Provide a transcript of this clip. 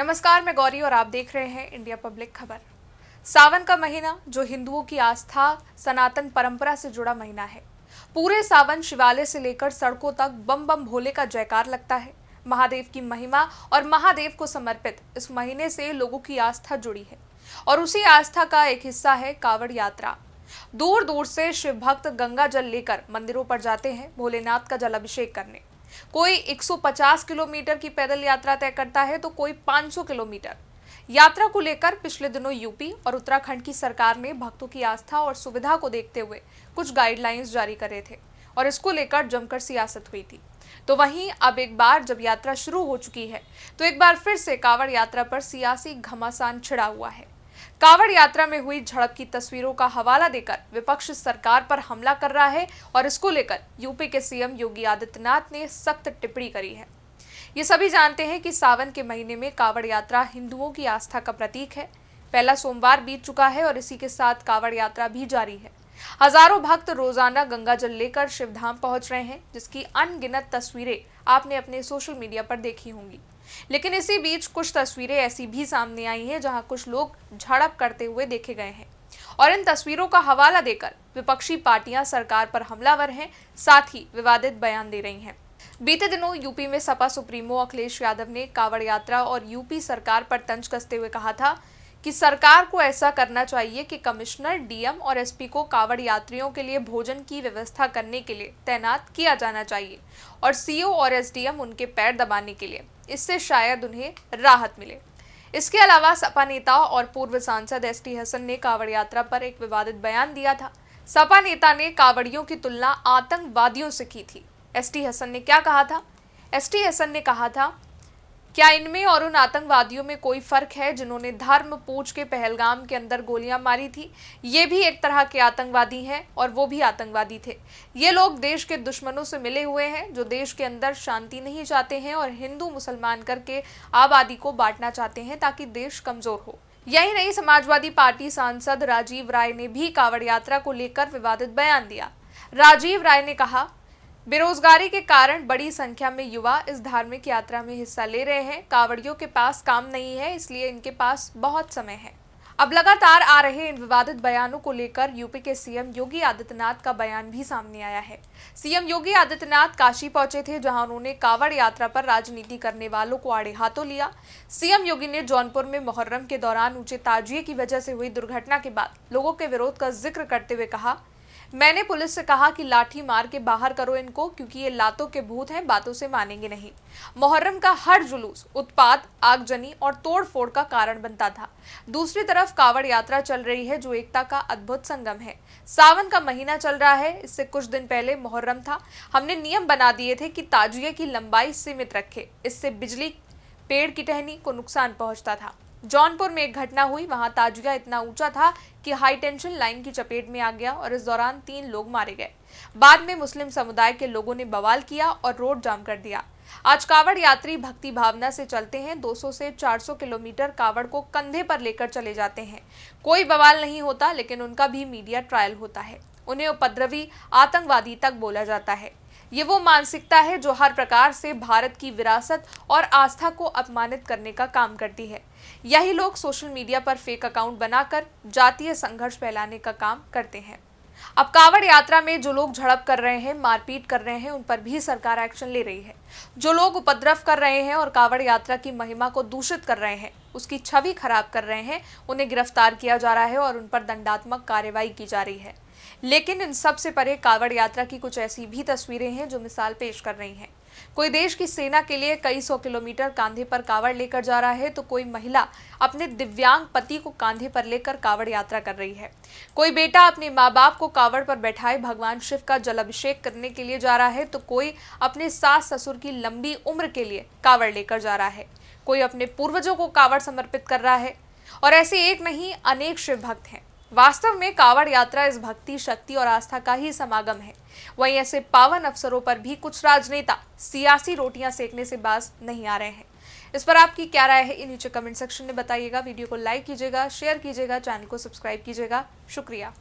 नमस्कार, मैं गौरी और आप देख रहे हैं इंडिया पब्लिक खबर। सावन का महीना जो हिंदुओं की आस्था सनातन परंपरा से जुड़ा महीना है। पूरे सावन शिवालय से लेकर सड़कों तक बम बम भोले का जयकार लगता है। महादेव की महिमा और महादेव को समर्पित इस महीने से लोगों की आस्था जुड़ी है और उसी आस्था का एक हिस्सा है कावड़ यात्रा। दूर दूर से शिव भक्त गंगा जल लेकर मंदिरों पर जाते हैं भोलेनाथ का जलाभिषेक करने। कोई 150 किलोमीटर की पैदल यात्रा तय करता है तो कोई 500 किलोमीटर। यात्रा को लेकर पिछले दिनों यूपी और उत्तराखंड की सरकार ने भक्तों की आस्था और सुविधा को देखते हुए कुछ गाइडलाइंस जारी करे थे और इसको लेकर जमकर सियासत हुई थी। तो वहीं अब एक बार जब यात्रा शुरू हो चुकी है तो एक बार फिर से कावड़ यात्रा पर सियासी घमासान छिड़ा हुआ है। कावड़ यात्रा में हुई झड़प की तस्वीरों का हवाला देकर विपक्ष सरकार पर हमला कर रहा है और इसको लेकर यूपी के सीएम योगी आदित्यनाथ ने सख्त टिप्पणी करी है। ये सभी जानते हैं कि सावन के महीने में कावड़ यात्रा हिंदुओं की आस्था का प्रतीक है। पहला सोमवार बीत चुका है और इसी के साथ कावड़ यात्रा भी जारी है। हजारों भक्त रोजाना गंगा जल लेकर शिवधाम पहुंच रहे हैं, जिसकी अनगिनत तस्वीरें आपने अपने सोशल मीडिया पर देखी होंगी। लेकिन इसी बीच कुछ तस्वीरें ऐसी भी सामने आई हैं जहां कुछ लोग झड़प करते हुए देखे गए हैं और इन तस्वीरों का हवाला देकर विपक्षी पार्टियां सरकार पर हमलावर हैं, साथ ही विवादित बयान दे रही हैं। बीते दिनों यूपी में सपा सुप्रीमो अखिलेश यादव ने कावड़ यात्रा और यूपी सरकार पर तंज कसते हुए कहा था कि सरकार को ऐसा करना चाहिए कि कमिश्नर, डीएम और एसपी को कावड़ यात्रियों के लिए भोजन की व्यवस्था करने के लिए तैनात किया जाना चाहिए और सीओ और एसडीएम उनके पैर दबाने के लिए, इससे शायद उन्हें राहत मिले। इसके अलावा सपा नेता और पूर्व सांसद एसटी हसन ने कावड़ यात्रा पर एक विवादित बयान दिया था। सपा नेता ने कावड़ियों की तुलना आतंकवादियों से की थी। एसटी हसन ने क्या कहा था? एसटी हसन ने कहा था, क्या इनमें और उन आतंकवादियों में कोई फर्क है जिन्होंने धर्म पूछ के पहलगाम के अंदर गोलियां मारी थी? ये भी एक तरह के आतंकवादी हैं और वो भी आतंकवादी थे। ये लोग देश के दुश्मनों से मिले हुए हैं जो देश के अंदर शांति नहीं चाहते हैं और हिंदू मुसलमान करके आबादी को बांटना चाहते हैं ताकि देश कमजोर हो। यही नहीं, समाजवादी पार्टी सांसद राजीव राय ने भी कावड़ यात्रा को लेकर विवादित बयान दिया। राजीव राय ने कहा, बेरोजगारी के कारण बड़ी संख्या में युवा इस धार्मिक यात्रा में हिस्सा ले रहे हैं। कावड़ियों के पास काम नहीं है, इसलिए इनके पास बहुत समय है। अब लगातार आ रहे इन विवादित बयानों को लेकर यूपी के सीएम योगी आदित्यनाथ का बयान भी सामने आया है। सीएम योगी आदित्यनाथ काशी पहुंचे थे, जहां उन्होंने कावड़ यात्रा पर राजनीति करने वालों को आड़े हाथों लिया। सीएम योगी ने जौनपुर में मुहर्रम के दौरान ऊंचे ताजिए की वजह से हुई दुर्घटना के बाद लोगों के विरोध का जिक्र करते हुए कहा, मैंने पुलिस से कहा कि लाठी मार के बाहर करो इनको, क्योंकि ये लातों के भूत हैं, बातों से मानेंगे नहीं। मुहर्रम का हर जुलूस उत्पात, आगजनी और तोड़फोड़ का कारण बनता था। दूसरी तरफ कावड़ यात्रा चल रही है जो एकता का अद्भुत संगम है। सावन का महीना चल रहा है, इससे कुछ दिन पहले मुहर्रम था। हमने नियम बना दिए थे कि ताजिए की लंबाई सीमित रखे, इससे बिजली, पेड़ की टहनी को नुकसान पहुंचता था। जौनपुर में एक घटना हुई, वहां ताजिया इतना ऊंचा था कि हाई टेंशन लाइन की चपेट में आ गया और इस दौरान 3 लोग मारे गए। बाद में मुस्लिम समुदाय के लोगों ने बवाल किया और रोड जाम कर दिया। आज कावड़ यात्री भक्ति भावना से चलते हैं। 200 से 400 किलोमीटर कावड़ को कंधे पर लेकर चले जाते हैं। कोई बवाल नहीं होता, लेकिन उनका भी मीडिया ट्रायल होता है। उन्हें उपद्रवी, आतंकवादी तक बोला जाता है। ये वो मानसिकता है जो हर प्रकार से भारत की विरासत और आस्था को अपमानित करने का काम करती है। यही लोग सोशल मीडिया पर फेक अकाउंट बनाकर जातीय संघर्ष फैलाने का काम करते हैं। अब कावड़ यात्रा में जो लोग झड़प कर रहे हैं, मारपीट कर रहे हैं, उन पर भी सरकार एक्शन ले रही है। जो लोग उपद्रव कर रहे हैं और कावड़ यात्रा की महिमा को दूषित कर रहे हैं, उसकी छवि खराब कर रहे हैं, उन्हें गिरफ्तार किया जा रहा है और उन पर दंडात्मक कार्रवाई की जा रही है। लेकिन इन सब से परे कावड़ यात्रा की कुछ ऐसी भी तस्वीरें हैं जो मिसाल पेश कर रही हैं। कोई देश की सेना के लिए कई 100 किलोमीटर कांधे पर कावड़ लेकर जा रहा है तो कोई महिला अपने दिव्यांग पति को कांधे पर लेकर कावड़ यात्रा कर रही है। कोई बेटा अपने माँ बाप को कावड़ पर बैठाए भगवान शिव का जलाभिषेक करने के लिए जा रहा है तो कोई अपने सास ससुर की लंबी उम्र के लिए कावड़ लेकर जा रहा है। कोई अपने पूर्वजों को कावड़ समर्पित कर रहा है और ऐसे एक नहीं, अनेक शिव भक्त हैं। वास्तव में कावड़ यात्रा इस भक्ति, शक्ति और आस्था का ही समागम है। वहीं ऐसे पावन अवसरों पर भी कुछ राजनेता सियासी रोटियां सेकने से बाज नहीं आ रहे हैं। इस पर आपकी क्या राय है, नीचे कमेंट सेक्शन में बताइएगा। वीडियो को लाइक कीजिएगा, शेयर कीजिएगा, चैनल को सब्सक्राइब कीजिएगा। शुक्रिया।